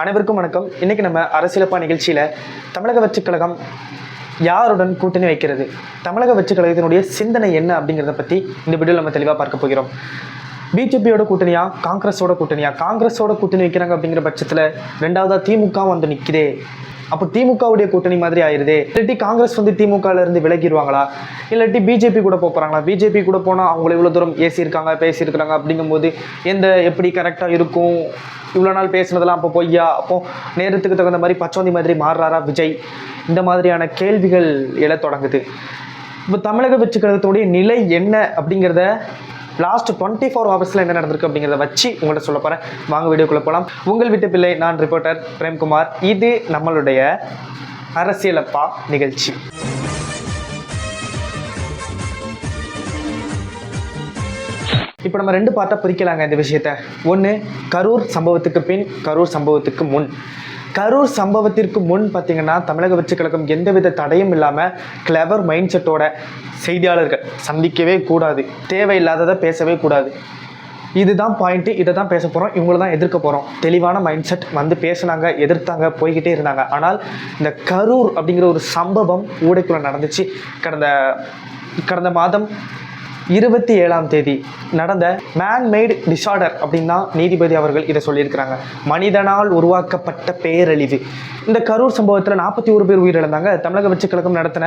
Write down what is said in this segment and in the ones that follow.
அனைவருக்கும் வணக்கம். இன்னைக்கு நம்ம அரசியலப்பா நிகழ்ச்சியில் தமிழக வெற்றிக் கழகம் யாருடன் கூட்டணி வைக்கிறது, தமிழக வெற்றிக் கழகத்தினுடைய சிந்தனை என்ன அப்படிங்கிறத பற்றி இந்த வீடியோவில் நம்ம தெளிவாக பார்க்க போகிறோம். பிஜேபியோட கூட்டணியா, காங்கிரஸோட கூட்டணியா? காங்கிரஸோட கூட்டணி வைக்கிறாங்க அப்படிங்கிற பட்சத்தில் ரெண்டாவதாக திமுக வந்து நிற்குதே. அப்போ திமுகவுடைய கூட்டணி மாதிரி ஆயிடுதே. இல்லாட்டி காங்கிரஸ் வந்து திமுகலேருந்து விலகிடுவாங்களா, இல்லாட்டி பிஜேபி கூட போகிறாங்களா? பிஜேபி கூட போனால் அவங்கள இவ்வளோ தூரம் ஏசியிருக்காங்க, பேசியிருக்கிறாங்க அப்படிங்கும்போது எப்படி கரெக்டாக இருக்கும்? இவ்வளோ நாள் பேசுனதெல்லாம் அப்போ பொய்யா? அப்போ நேரத்துக்கு தகுந்த மாதிரி பச்சோந்தி மாதிரி மாறுறாரா விஜய்? இந்த மாதிரியான கேள்விகள் எழ தொடங்குது. இப்போ தமிழக வெற்றிக் கழகத்துடைய நிலை என்ன அப்படிங்கிறத லாஸ்ட் 24 ஹவர்ஸில் என்ன நடந்திருக்கு அப்படிங்கிறத வச்சு உங்கள்கிட்ட சொல்ல போகிறேன். வாங்க வீடியோக்குள்ளே போகலாம். உங்கள் வீட்டு பிள்ளை, நான் ரிப்போர்ட்டர் பிரேம்குமார். இது நம்மளுடைய அரசியலப்பா நிகழ்ச்சி. இப்போ நம்ம ரெண்டு பார்ட்டாக பிரிக்கலாங்க இந்த விஷயத்த. ஒன்று, கரூர் சம்பவத்துக்கு பின், கரூர் சம்பவத்துக்கு முன். கரூர் சம்பவத்திற்கு முன் பார்த்தீங்கன்னா தமிழக வெற்றிக் கழகம் எந்தவித தடையும் இல்லாமல் கிளவர் மைண்ட் செட்டோட செய்தியாளர்கள் சந்திக்கவே கூடாது, தேவையில்லாததை பேசவே கூடாது, இதுதான் பாயிண்ட்டு, இதை தான் பேச போகிறோம், இவங்கள தான் எதிர்க்க போகிறோம், தெளிவான மைண்ட் செட் வந்து பேசுனாங்க, எதிர்த்தாங்க, போய்கிட்டே இருந்தாங்க. ஆனால் இந்த கரூர் அப்படிங்கிற ஒரு சம்பவம் ஊடைக்குள்ளே நடந்துச்சு. கடந்த மாதம் 27ஆம் தேதி நடந்த மேன்மேடு டிசார்டர் அப்படின்னு தான் நீதிபதி அவர்கள் இதை சொல்லியிருக்கிறாங்க. மனிதனால் உருவாக்கப்பட்ட பேரழிவு. இந்த கரூர் சம்பவத்தில் 41 பேர் உயிரிழந்தாங்க. தமிழக வெற்றிக் கழகம் நடத்தின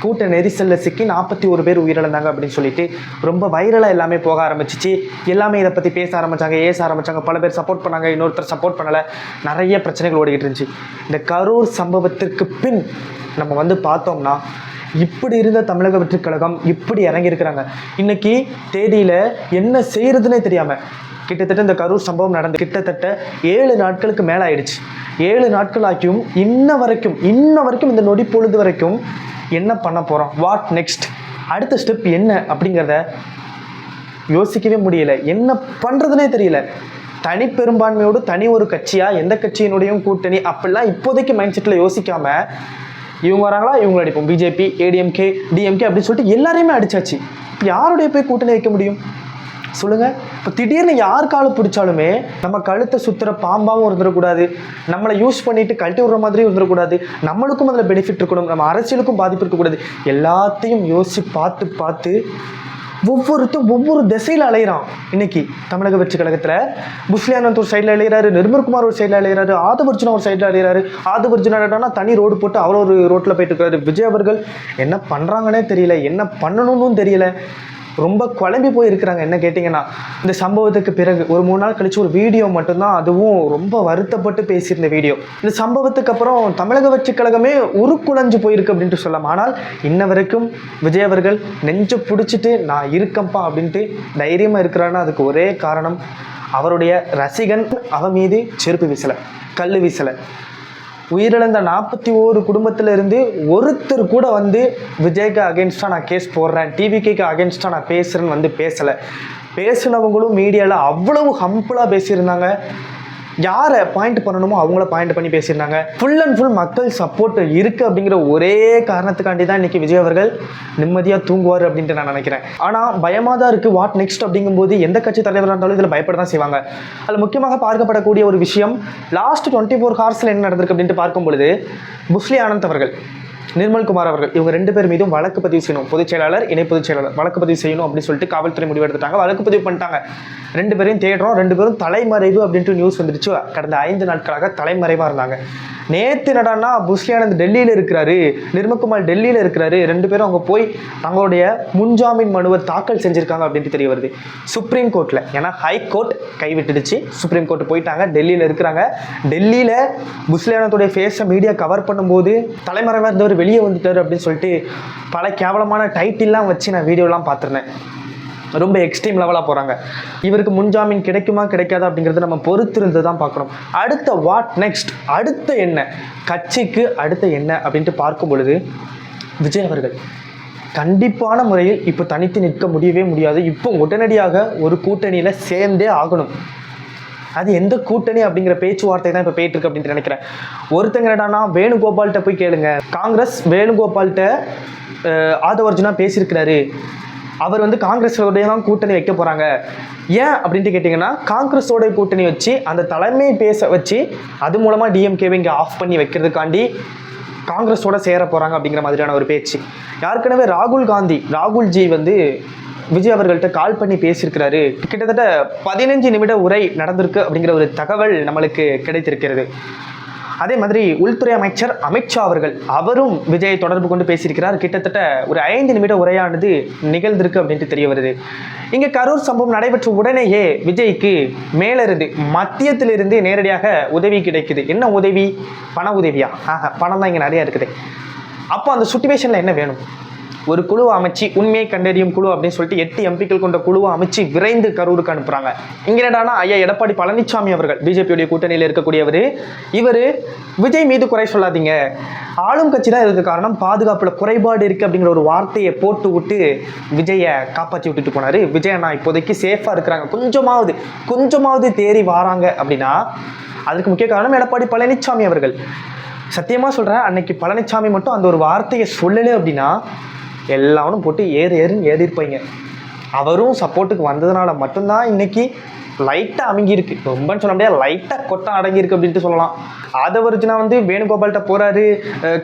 கூட்ட நெரிசலில் சிக்கி 41 பேர் உயிரிழந்தாங்க அப்படின்னு சொல்லிட்டு ரொம்ப வைரலாக எல்லாமே போக ஆரம்பிச்சிச்சு. எல்லாமே இதை பற்றி பேச ஆரம்பித்தாங்க, ஏச ஆரம்பித்தாங்க. பல பேர் சப்போர்ட் பண்ணாங்க, இன்னொருத்தர் சப்போர்ட் பண்ணலை. நிறைய பிரச்சனைகள் ஓடிக்கிட்டு இருந்துச்சு. இந்த கரூர் சம்பவத்திற்கு பின் நம்ம வந்து பார்த்தோம்னா இப்படி இருந்த தமிழக வெற்றிக் கழகம் இப்படி இறங்கியிருக்கிறாங்க. இன்னைக்கு தேதியில் என்ன செய்யறதுன்னே தெரியாமல் கிட்டத்தட்ட இந்த கரூர் சம்பவம் நடந்து கிட்டத்தட்ட 7 நாட்களுக்கு மேலே ஆயிடுச்சு. 7 நாட்கள் ஆக்கியும் இன்ன வரைக்கும் இந்த நொடி பொழுது வரைக்கும் என்ன பண்ண போகிறோம், வாட் நெக்ஸ்ட், அடுத்த ஸ்டெப் என்ன அப்படிங்கிறத யோசிக்கவே முடியல. என்ன பண்ணுறதுனே தெரியல. தனி பெரும்பான்மையோடு தனி ஒரு கட்சியா, எந்த கட்சியினுடையும் கூட்டணி அப்படிலாம் இப்போதைக்கு மைண்ட் செட்டில் யோசிக்காமல் இவங்க வராங்களா, இவங்க அடிப்போம், பிஜேபி, ஏடிஎம்கே, டிஎம்கே அப்படின்னு சொல்லிட்டு எல்லாரையுமே அடிச்சாச்சு. இப்போ யாருடைய போய் கூட்டணி வைக்க முடியும் சொல்லுங்கள்? இப்போ திடீர்னு யார் காலை பிடிச்சாலுமே நம்ம கழுத்தை சுற்றுற பாம்பாகவும் இருந்துடக்கூடாது, நம்மளை யூஸ் பண்ணிட்டு கழட்டி விடுற மாதிரியும் இருந்துடக்கூடாது, நம்மளுக்கும் அதில் பெனிஃபிட் இருக்கணும், நம்ம அரசியலுக்கும் பாதிப்பு இருக்கக்கூடாது. எல்லாத்தையும் யோசித்து பார்த்து ஒவ்வொருத்தரும் ஒவ்வொரு திசையில் அலையிறான். இன்னைக்கு தமிழக வெற்றிக் கழகத்தில் புஷ்லியானந்த் ஒரு சைடில் அலையிறாரு, நிர்மல்குமார் ஒரு சைடில் அலையிறாரு, ஆதவர்ஜுனா ஒரு சைடில் அலையிறாரு. ஆதவர்ஜுனா தனி ரோடு போட்டு அவர் ஒரு ரோட்டில் போயிட்டு இருக்காரு. விஜய் அவர்கள் என்ன பண்ணுறாங்கன்னே தெரியல, என்ன பண்ணணும்னு தெரியல, ரொம்ப குழம்பி போயிருக்கிறாங்க. என்ன கேட்டிங்கன்னா, இந்த சம்பவத்துக்கு பிறகு ஒரு 3 நாள் கழிச்சு ஒரு வீடியோ மட்டும்தான், அதுவும் ரொம்ப வருத்தப்பட்டு பேசியிருந்த வீடியோ. இந்த சம்பவத்துக்கு அப்புறம் தமிழக வெற்றிக் கழகமே உருக்குலைஞ்சு போயிருக்கு அப்படின்ட்டு சொல்லலாம். ஆனால் இன்ன வரைக்கும் விஜய் அவர்கள் நெஞ்சு பிடிச்சிட்டு நான் இருக்கம்பா அப்படின்ட்டு தைரியமாக இருக்கிறான்னா அதுக்கு ஒரே காரணம், அவருடைய ரசிகன் அவன் மீது செருப்பு வீசலை, கல் வீசலை. உயிரிழந்த 41 குடும்பத்தில் இருந்து ஒருத்தர் கூட வந்து விஜய்க்கு அகேன்ஸ்டாக நான் கேஸ் போடுறேன், டிவிகேக்கு அகேன்ஸ்டாக நான் பேசுகிறேன்னு வந்து பேசலை. பேசினவங்களும் மீடியாவில் அவ்வளவு ஹம்பிளாக பேசியிருந்தாங்க. யாரை பாயிண்ட் பண்ணணுமோ அவங்கள பாயிண்ட் பண்ணி பேசியிருந்தாங்க. ஃபுல் அண்ட் ஃபுல் மக்கள் சப்போர்ட் இருக்குது அப்படிங்கிற ஒரே காரணத்துக்காண்டி தான் இன்றைக்கி விஜய் அவர்கள் நிம்மதியாக தூங்குவார் அப்படின்ட்டு நான் நினைக்கிறேன். ஆனால் பயமாக தான் இருக்குது. வாட் நெக்ஸ்ட் அப்படிங்கும்போது எந்த கட்சி தலைவராக இருந்தாலும் இதில் பயப்பட தான் செய்வாங்க. அதில் முக்கியமாக பார்க்கப்படக்கூடிய ஒரு விஷயம், லாஸ்ட் 24 ஹவர்ஸில் என்ன நடந்திருக்கு அப்படின்ட்டு பார்க்கும் பொழுது, புஷ்லி ஆனந்த் அவர்கள், நிர்மல்குமார் அவர்கள், இவங்க 2 பேர் மீதும் வழக்கு பதிவு செய்யணும். பொதுச் செயலாளர், இணை பொதுச் செயலாளர் வழக்கு பதிவு செய்யணும் அப்படின்னு சொல்லிட்டு காவல்துறை முடிவு எடுத்துட்டாங்க. வழக்கு பதிவு பண்ணிட்டாங்க. 2 பேரையும் தேடுறோம். 2 பேரும் தலைமறைவு அப்படின்ட்டு நியூஸ் வந்துருச்சு. கடந்த 5 நாட்களாக தலைமறைவாக இருந்தாங்க. நேற்று என்னடான்னா புஷ்லி ஆனந்த் டெல்லியில் இருக்கிறாரு, நிர்மல்குமார் டெல்லியில் இருக்கிறாரு. 2 பேரும் அவங்க போய் தங்களுடைய முன்ஜாமீன் மனுவை தாக்கல் செஞ்சுருக்காங்க அப்படின்ட்டு தெரிய வருது சுப்ரீம் கோர்ட்டில். ஏன்னா ஹைகோர்ட் கைவிட்டுடுச்சு, சுப்ரீம் கோர்ட் போயிட்டாங்க, டெல்லியில் இருக்கிறாங்க. டெல்லியில் புஷ்லி ஆனந்தோடைய ஃபேஸை மீடியா கவர் பண்ணும்போது தலைமறைவாக இருந்தவர் வெளியே வந்துட்டார் அப்படின்னு சொல்லிட்டு பல கேவலமான டைட்டில்லாம் வச்சு நான் வீடியோலாம் பார்த்துருந்தேன். ரொம்ப எக்ஸ்ட்ரீம் லெவலாக போகிறாங்க. இவருக்கு முன்ஜாமீன் கிடைக்குமா கிடைக்காதா அப்படிங்கிறத நம்ம பொறுத்திருந்து தான் பார்க்கணும். அடுத்த வாட் நெக்ஸ்ட், அடுத்த என்ன, கட்சிக்கு அடுத்த என்ன அப்படின்ட்டு பார்க்கும் பொழுது விஜய் அவர்கள் கண்டிப்பான முறையில் இப்போ தனித்து நிற்க முடியவே முடியாது. இப்போ உடனடியாக ஒரு கூட்டணியில் சேர்ந்தே ஆகணும். அது எந்த கூட்டணி அப்படிங்கிற பேச்சுவார்த்தை தான் இப்போ போயிட்டு இருக்கு அப்படின்னு நினைக்கிறேன். ஒருத்தங்க என்னடானா வேணுகோபால்கிட்ட போய் கேளுங்க, காங்கிரஸ் வேணுகோபால்கிட்ட ஆதவர்ஜுனா பேசியிருக்கிறாரு, அவர் வந்து காங்கிரஸோடைய தான் கூட்டணி வைக்க போகிறாங்க. ஏன் அப்படின்ட்டு கேட்டிங்கன்னா, காங்கிரஸோடைய கூட்டணி வச்சு அந்த தலைமை பேச வச்சு அது மூலமாக டிஎம்கேவை இங்கே ஆஃப் பண்ணி வைக்கிறதுக்காண்டி காங்கிரஸோட சேர போகிறாங்க அப்படிங்கிற மாதிரியான ஒரு பேச்சு. ஏற்கனவே ராகுல்ஜி வந்து விஜய் அவர்கள்ட்ட கால் பண்ணி பேசியிருக்கிறாரு. கிட்டத்தட்ட 15 நிமிட உரை நடந்திருக்கு அப்படிங்கிற ஒரு தகவல் நம்மளுக்கு கிடைத்திருக்கிறது. அதே மாதிரி உள்துறை அமைச்சர் அமித்ஷா அவரும் விஜயை தொடர்பு கொண்டு பேசியிருக்கிறார். கிட்டத்தட்ட ஒரு 5 நிமிட உரையானது நிகழ்ந்திருக்கு அப்படின்ட்டு தெரிய வருது. இங்கே கரூர் சம்பவம் நடைபெற்ற உடனேயே விஜய்க்கு மேலிருந்து மத்தியத்திலிருந்து நேரடியாக உதவி கிடைக்குது. என்ன உதவி? பண உதவியா? பணம் தான் இங்கே நிறைய இருக்குது. அப்போ அந்த சுச்சுவேஷனில் என்ன வேணும்? ஒரு குழுவை அமைச்சு, உண்மையை கண்டறியும் குழு அப்படின்னு சொல்லிட்டு 8 எம்பிக்கள் கொண்ட குழுவை அமைச்சு விரைந்து கரூருக்கு அனுப்புறாங்க. இங்கே என்னடானா, ஐயா எடப்பாடி பழனிசாமி அவர்கள் பிஜேபியுடைய கூட்டணியில் இருக்கக்கூடியவர், இவர் விஜய் மீது குறை சொல்லாதீங்க, ஆளும் கட்சி தான் இதுக்கு காரணம், பாதுகாப்பில் குறைபாடு இருக்குது அப்படிங்கிற ஒரு வார்த்தையை போட்டு விட்டு விஜயை காப்பாற்றி விட்டுட்டு போனார். விஜய் நான் இப்போதைக்கு சேஃபாக இருக்கிறாங்க, கொஞ்சமாவது தேறி வராங்க அப்படின்னா அதுக்கு முக்கிய காரணம் எடப்பாடி பழனிசாமி அவர்கள். சத்தியமாக சொல்கிறேன், அன்னைக்கு பழனிசாமி மட்டும் அந்த ஒரு வார்த்தையை சொல்லலை அப்படின்னா எல்லாரும் போட்டு ஏறுன்னு ஏறியிருப்பாங்க. அவரும் சப்போர்ட்டுக்கு வந்ததுனால மட்டும்தான் இன்னைக்கு லைட்டாக அமுங்கியிருக்கு. ரொம்பன்னு சொல்ல முடியாது, லைட்டாக கொட்டம் அடங்கியிருக்கு அப்படின்ட்டு சொல்லலாம். ஆதவர்ஜுனா வந்து வேணுகோபால்கிட்ட போகிறாரு,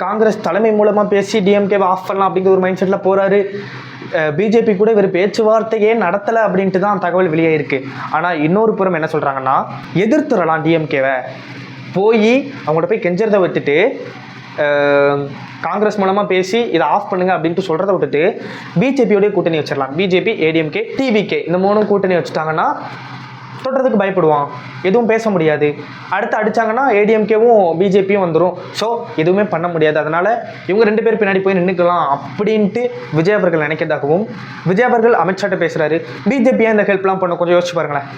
காங்கிரஸ் தலைமை மூலமாக பேசி டிஎம்கேவை ஆஃப் பண்ணலாம் அப்படிங்கிற ஒரு மைண்ட் செட்டில் போகிறாரு. பிஜேபி கூட இவர் பேச்சுவார்த்தையே நடத்தலை அப்படின்ட்டு தான் தகவல் வெளியாயிருக்கு. ஆனால் இன்னொரு புறம் என்ன சொல்கிறாங்கன்னா, எதிர்த்துறலாம் டிஎம்கேவை, போய் அவங்கள்ட்ட போய் கெஞ்சறதை விட்டுட்டு காங்கிரஸ் மூலமாக பேசி இதை ஆஃப் பண்ணுங்க அப்படின்ட்டு சொல்கிறத விட்டுட்டு பிஜேபியோடைய கூட்டணி வச்சிடலாம். பிஜேபி, ஏடிஎம்கே, டிவிகே இந்த 3 கூட்டணி வச்சுட்டாங்கன்னா தொடுறதுக்கு பயப்படுவான், எதுவும் பேச முடியாது. அடுத்து அடித்தாங்கன்னா ஏடிஎம்கேவும் பிஜேபியும் வந்துடும். ஸோ எதுவுமே பண்ண முடியாது. அதனால் இவங்க 2 பேர் பின்னாடி போய் நின்றுக்கலாம் அப்படின்ட்டு விஜய் அவர்கள் நினைக்கிறதாகவும், விஜய் அவர்கள் அமித்ஷாட்ட பேசுகிறாரு. பிஜேபியாக இந்த ஹெல்ப்லாம் பண்ண கொஞ்சம் யோசிச்சு பாருங்களேன்.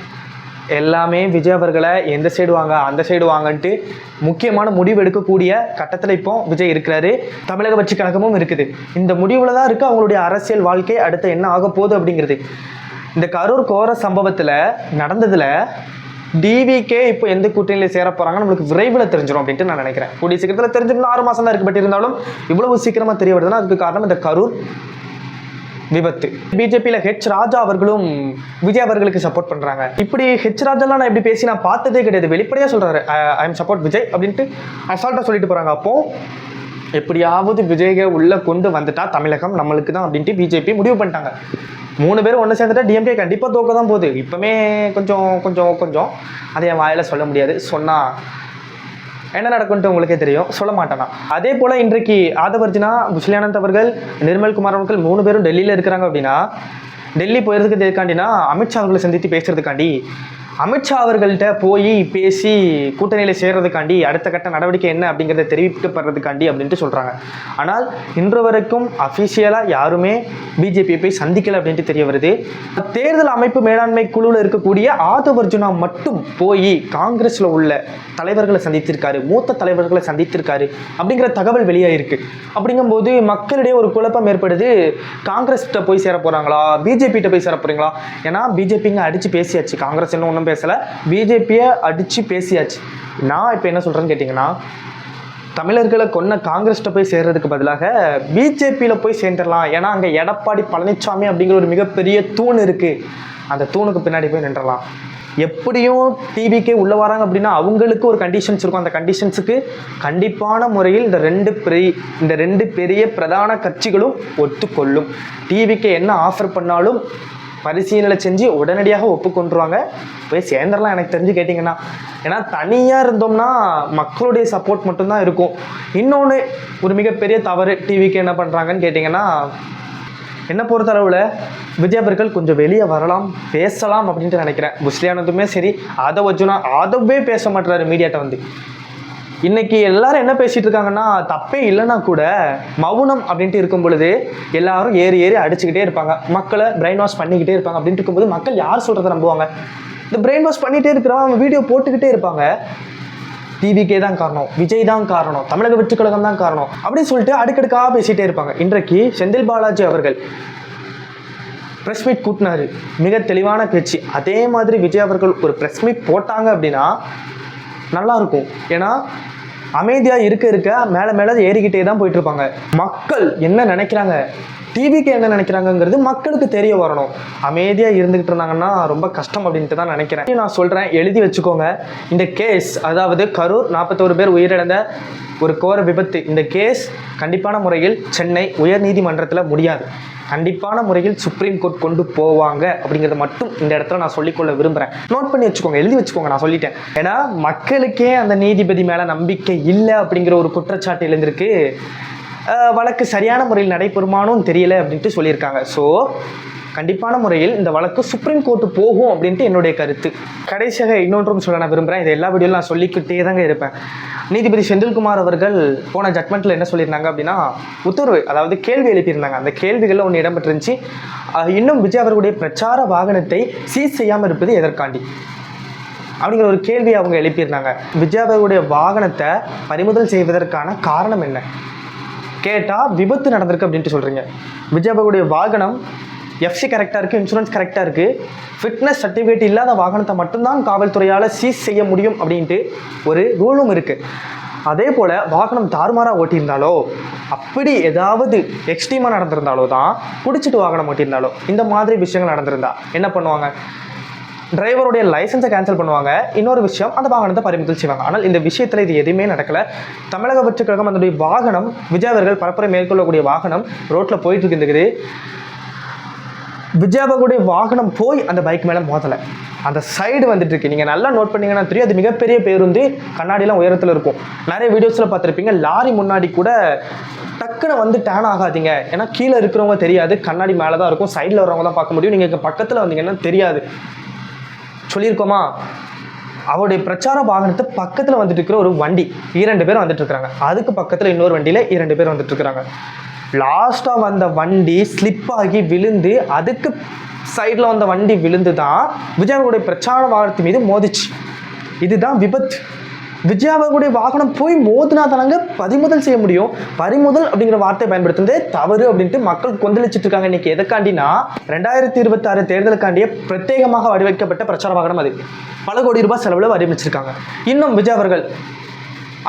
எல்லாமே விஜய் அவர்களை எந்த சைடு வாங்க அந்த சைடு வாங்கன்ட்டு முக்கியமான முடிவு எடுக்கக்கூடிய கட்டத்தில் இப்போ விஜய் இருக்கிறாரு. தமிழக வெற்றி கழகமும் இருக்குது. இந்த முடிவில் தான் இருக்குது அவங்களுடைய அரசியல் வாழ்க்கை அடுத்து என்ன ஆக போகுது அப்படிங்கிறது. இந்த கரூர் கோர சம்பவத்தில் நடந்ததில் டிவிகே இப்போ எந்த கூட்டணியில் சேர போகிறாங்கன்னு நம்மளுக்கு விரைவில் தெரிஞ்சிடும் அப்படின்ட்டு நான் நினைக்கிறேன். கூடிய சீக்கிரத்தில் தெரிஞ்சிடும். 6 மாதம் தான் இருக்குது. பட் இருந்தாலும் இவ்வளவு சீக்கிரமாக தெரிய வருதுன்னா அதுக்கு காரணம் இந்த கரூர் விபத்து. பிஜேபியில் ஹெச் ராஜா அவர்களும் விஜய் அவர்களுக்கு சப்போர்ட் பண்ணுறாங்க. இப்படி ஹெச் ராஜாலாம் நான் இப்படி பேசி நான் பார்த்ததே கிடையாது. வெளிப்படையாக சொல்கிறாரு, ஐ எம் சப்போர்ட் விஜய் அப்படின்ட்டு அசால்ட்டாக சொல்லிட்டு போகிறாங்க. அப்போது எப்படியாவது விஜயை உள்ளே கொண்டு வந்துட்டா தமிழகம் நம்மளுக்கு தான் அப்படின்ட்டு பிஜேபி முடிவு பண்ணிட்டாங்க. 3 பேரும் ஒன்று சேர்ந்துட்டா டிஎம்கே கண்டிப்பாக தோக்க தான் போகுது. இப்போமே கொஞ்சம் அதை என் வாயில் சொல்ல முடியாது. சொன்னால் என்ன நடக்கும்ட்டு உங்களுக்கே தெரியும், சொல்ல மாட்டேனா. அதே போல் இன்றைக்கு ஆதவர்ஜுனா, புஷ்லியானந்த் அவர்கள், நிர்மல்குமார் அவர்கள் 3 பேரும் டெல்லியில் இருக்கிறாங்க அப்படின்னா, டெல்லி போயிருதுக்கு எதுக்காண்டினா அமித்ஷா அவர்களை சந்தித்து பேசுறதுக்காண்டி, அமித்ஷா அவர்கள்ட்ட போய் பேசி கூட்டணியில் சேர்றதுக்காண்டி அடுத்த கட்ட நடவடிக்கை என்ன அப்படிங்கிறத தெரிவிக்கப்படுறதுக்காண்டி அப்படின்ட்டு சொல்கிறாங்க. ஆனால் இன்று வரைக்கும் அஃபிஷியலாக யாருமே பிஜேபியை போய் சந்திக்கலை அப்படின்ட்டு தெரிய வருது. தேர்தல் அமைப்பு மேலாண்மை குழுவில் இருக்கக்கூடிய ஆதவர்ஜுனா மட்டும் போய் காங்கிரஸில் உள்ள தலைவர்களை சந்தித்திருக்காரு, மூத்த தலைவர்களை சந்தித்திருக்காரு அப்படிங்கிற தகவல் வெளியாயிருக்கு. அப்படிங்கும்போது மக்களிடையே ஒரு குழப்பம் ஏற்படுது. காங்கிரஸ்கிட்ட போய் சேர போகிறாங்களா, பிஜேபிகிட்ட போய் சேர போகிறீங்களா? ஏன்னா பிஜேபிங்க அடித்து பேசியாச்சு, காங்கிரஸ் இன்னும் ஒன்றும் பேசலை, பிஜேபியை அடித்து பேசியாச்சு. நான் இப்போ என்ன சொல்கிறேன்னு கேட்டிங்கன்னா, தமிழர்களை கொன்ன காங்கிரஸ்கிட்ட போய் சேர்றதுக்கு பதிலாக பிஜேபியில் போய் சேர்ந்துடலாம். ஏன்னா அங்கே எடப்பாடி பழனிசாமி அப்படிங்கிற ஒரு மிகப்பெரிய தூண் இருக்குது. அந்த தூணுக்கு பின்னாடி போய் நின்றலாம். எப்படியும் டிவிக்கே உள்ளே வராங்க அப்படின்னா அவங்களுக்கு ஒரு கண்டிஷன்ஸ் இருக்கும். அந்த கண்டிஷன்ஸுக்கு கண்டிப்பான முறையில் இந்த ரெண்டு பெரிய பிரதான கட்சிகளும் ஒத்துக்கொள்ளும். டிவிக்கே என்ன ஆஃபர் பண்ணாலும் பரிசீலனை செஞ்சு உடனடியாக ஒப்புக்கொண்டுருவாங்க. போய் சேர்ந்துடலாம் எனக்கு தெரிஞ்சு கேட்டிங்கன்னா. ஏன்னா தனியாக இருந்தோம்னா மக்களுடைய சப்போர்ட் மட்டும்தான் இருக்கும். இன்னொன்று ஒரு மிகப்பெரிய தவறு டிவிக்கு என்ன பண்ணுறாங்கன்னு கேட்டிங்கன்னா, என்ன பொறுத்தளவில் விஜய் அவர்கள் கொஞ்சம் வெளியே வரலாம், பேசலாம் அப்படின்ட்டு நினைக்கிறேன். புஷ்லியானதுமே சரி, ஆதவே பேச மாட்டுறாரு மீடியாட்ட வந்து. இன்றைக்கி எல்லாரும் என்ன பேசிகிட்டு இருக்காங்கன்னா, தப்பே இல்லைன்னா கூட மௌனம் அப்படின்ட்டு இருக்கும் பொழுது எல்லாரும் ஏறி அடிச்சுக்கிட்டே இருப்பாங்க, மக்களை பிரெயின் வாஷ் பண்ணிக்கிட்டே இருப்பாங்க. அப்படின்ட்டு இருக்கும்போது மக்கள் யார் சொல்கிறத நம்புவாங்க? இந்த பிரெயின் வாஷ் பண்ணிகிட்டே இருக்கிறவங்க அவங்க வீடியோ போட்டுக்கிட்டே இருப்பாங்க. டிவிக்கே தான் காரணம், விஜய் தான் காரணம், தமிழக வெற்றி கழகம் தான் காரணம் அப்படின்னு சொல்லிட்டு அடுக்கடுக்காக பேசிகிட்டே இருப்பாங்க. இன்றைக்கு செந்தில் பாலாஜி அவர்கள் ப்ரெஸ் மீட் கூட்டினாரு, மிக தெளிவான பேச்சு. அதே மாதிரி விஜய் அவர்கள் ஒரு ப்ரெஸ் மீட் போட்டாங்க அப்படின்னா நல்லாயிருக்கும். ஏன்னா அமைதியாக இருக்க மேலே ஏறிக்கிட்டே தான் போயிட்டுருப்பாங்க. மக்கள் என்ன நினைக்கிறாங்க, டிவிக்கு என்ன நினைக்கிறாங்கங்கிறது மக்களுக்கு தெரிய வரணும். அமைதியாக இருந்துகிட்டு இருந்தாங்கன்னா ரொம்ப கஷ்டம் அப்படின்ட்டு தான் நினைக்கிறேன். நான் சொல்கிறேன், எழுதி வச்சுக்கோங்க. இந்த கேஸ், அதாவது கரூர் 41 பேர் உயிரிழந்த ஒரு கோர விபத்து, இந்த கேஸ் கண்டிப்பான முறையில் சென்னை உயர்நீதிமன்றத்தில் முடியாது. கண்டிப்பான முறையில் சுப்ரீம் கோர்ட் கொண்டு போவாங்க அப்படிங்கிறத மட்டும் இந்த இடத்துல நான் சொல்லிக்கொள்ள விரும்புகிறேன். நோட் பண்ணி வச்சுக்கோங்க, எழுதி வச்சுக்கோங்க. நான் சொல்லிட்டேன். ஏன்னா மக்களுக்கே அந்த நீதிபதி மேலே நம்பிக்கை இல்லை அப்படிங்கிற ஒரு குற்றச்சாட்டு எழுந்திருக்கு. வழக்கு சரியான முறையில் நடைபெறுமானும் தெரியல அப்படின்ட்டு சொல்லியிருக்காங்க. ஸோ கண்டிப்பான முறையில் இந்த வழக்கு சுப்ரீம் கோர்ட்டு போகும் அப்படின்ட்டு என்னுடைய கருத்து. கடைசியாக இன்னொன்றும் சொல்ல நான் விரும்புகிறேன். இது எல்லா வீடியோவில் நான் சொல்லிக்கிட்டே தாங்க இருப்பேன். நீதிபதி செந்தில்குமார் அவர்கள் போன ஜட்மெண்ட்டில் என்ன சொல்லியிருந்தாங்க அப்படின்னா, உத்தரவு, அதாவது கேள்வி எழுப்பியிருந்தாங்க. அந்த கேள்விகளில் ஒன்று இடம்பெற்றுருந்துச்சு, இன்னும் விஜய் அவர்களுடைய பிரச்சார வாகனத்தை சீஸ் செய்யாமல் இருப்பது எதற்காண்டி அப்படிங்கிற ஒரு கேள்வியை அவங்க எழுப்பியிருந்தாங்க. விஜய் அவர்களுடைய வாகனத்தை பறிமுதல் செய்வதற்கான காரணம் என்ன கேட்டால், விபத்து நடந்திருக்கு அப்படின்ட்டு சொல்கிறீங்க. விஜய் அவர்களுடைய வாகனம் எஃப்சி கரெக்டாக இருக்குது, இன்சூரன்ஸ் கரெக்டாக இருக்குது, ஃபிட்னஸ் சர்டிஃபிகேட் இல்லாத வாகனத்தை மட்டும்தான் காவல்துறையால் சீஸ் செய்ய முடியும் அப்படின்ட்டு ஒரு ரூலும் இருக்குது. அதே போல் வாகனம் தாறுமாறாக ஓட்டியிருந்தாலோ, அப்படி ஏதாவது எக்ஸ்ட்ரீமாக நடந்திருந்தாலோ தான், பிடிச்சிட்டு வாகனம் ஓட்டியிருந்தாலோ, இந்த மாதிரி விஷயங்கள் நடந்திருந்தா என்ன பண்ணுவாங்க? டிரைவருடைய லைசன்ஸை கேன்சல் பண்ணுவாங்க. இன்னொரு விஷயம், அந்த வாகனத்தை பறிமுதல் செய்வாங்க. ஆனால் இந்த விஷயத்தில் இது எதுவுமே நடக்கலை. தமிழக வெற்றிக் கழகம் அதனுடைய வாகனம், விஜய் அவர்கள் பரப்புரை மேற்கொள்ளக்கூடிய வாகனம் ரோட்டில் போயிட்டு இருக்குது. விஜய் அவர்களுடைய வாகனம் போய் அந்த பைக் மேலே மோதலை, அந்த சைடு வந்துட்டு இருக்கு. நீங்கள் நல்லா நோட் பண்ணிங்கன்னா தெரியும், அது மிகப்பெரிய பேருந்து, கண்ணாடிலாம் உயரத்தில் இருக்கும். நிறைய வீடியோஸில் பார்த்துருப்பீங்க. லாரி முன்னாடி கூட டக்குன்னு வந்து டேன் ஆகாதீங்க, ஏன்னா கீழே இருக்கிறவங்க தெரியாது, கண்ணாடி மேலே தான் இருக்கும், சைடில் வரவங்க தான் பார்க்க முடியும். நீங்கள் இங்கே பக்கத்தில் வந்தீங்கன்னா தெரியாது. சொல்லியிருக்கோமா? அவருடைய பிரச்சார வாகனத்தை பக்கத்தில் வந்துட்டு இருக்கிற ஒரு வண்டி, 2 பேர் வந்துட்டு இருக்கிறாங்க. அதுக்கு பக்கத்தில் இன்னொரு வண்டியில் 2 பேர் வந்துட்டு இருக்கிறாங்க. லாஸ்ட்டாக வந்த வண்டி ஸ்லிப் ஆகி விழுந்து, அதுக்கு சைடில் வந்த வண்டி விழுந்து தான் விஜய் அவர்களுடைய பிரச்சார வாகனத்து மீது மோதிச்சு. இதுதான் விபத்து. விஜய் அவர்களுடைய வாகனம் போய் மோதினா தானங்க பறிமுதல் செய்ய முடியும். பறிமுதல் அப்படிங்கிற வார்த்தை பயன்படுத்துனதே தவறு அப்படின்ட்டு மக்கள் கொந்தளிச்சிட்டு இருக்காங்க. இன்னைக்கு எதுக்காண்டினா, 2026 தேர்தலுக்காண்டிய பிரத்யேகமாக வடிவமைக்கப்பட்ட பிரச்சார வாகனம். அது பல கோடி ரூபாய் செலவில் வடிவமைச்சிருக்காங்க. இன்னும் விஜய் அவர்கள்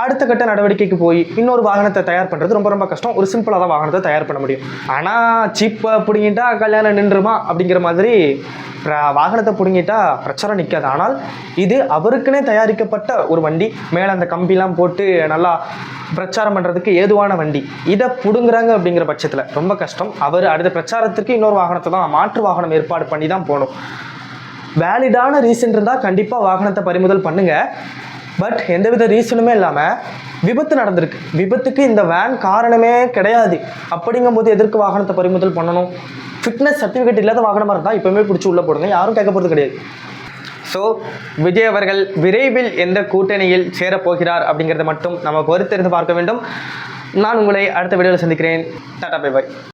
அடுத்த கட்ட நடவடிக்கைக்கு போய் இன்னொரு வாகனத்தை தயார் பண்ணுறது ரொம்ப ரொம்ப கஷ்டம். ஒரு சிம்பிளாக தான் வாகனத்தை தயார் பண்ண முடியும். ஆனால் சீப்பாக பிடிங்கிட்டா கல்யாணம் நின்றுமா அப்படிங்கிற மாதிரி வாகனத்தை பிடுங்கிட்டா பிரச்சாரம் நிற்காது. ஆனால் இது அவருக்குன்னே தயாரிக்கப்பட்ட ஒரு வண்டி, மேலே அந்த கம்பிலாம் போட்டு நல்லா பிரச்சாரம் பண்ணுறதுக்கு ஏதுவான வண்டி. இதை பிடுங்குறாங்க அப்படிங்கிற பட்சத்தில் ரொம்ப கஷ்டம். அவர் அடுத்த பிரச்சாரத்திற்கு இன்னொரு வாகனத்தை தான், மாற்று வாகனம் ஏற்பாடு பண்ணி தான் போகணும். வேலிடான ரீசன் இருந்தால் கண்டிப்பாக வாகனத்தை பறிமுதல் பண்ணுங்கள். பட் எந்தவித ரீசனுமே இல்லாமல் விபத்து நடந்திருக்கு. விபத்துக்கு இந்த வேன் காரணமே கிடையாது. அப்படிங்கும்போது எதற்கு வாகனத்தை பறிமுதல் பண்ணணும்? ஃபிட்னஸ் சர்டிஃபிகேட் இல்லாத வாகனமாக இருந்தால் இப்போவுமே பிடிச்சி உள்ளே போடுங்க, யாரும் கேட்க போகிறது கிடையாது. ஸோ விஜய் அவர்கள் விரைவில் எந்த கூட்டணியில் சேரப்போகிறார் அப்படிங்கிறத மட்டும் நம்ம பொறுத்திருந்து பார்க்க வேண்டும். நான் உங்களை அடுத்த வீடியோவில் சந்திக்கிறேன். Tata bye bye.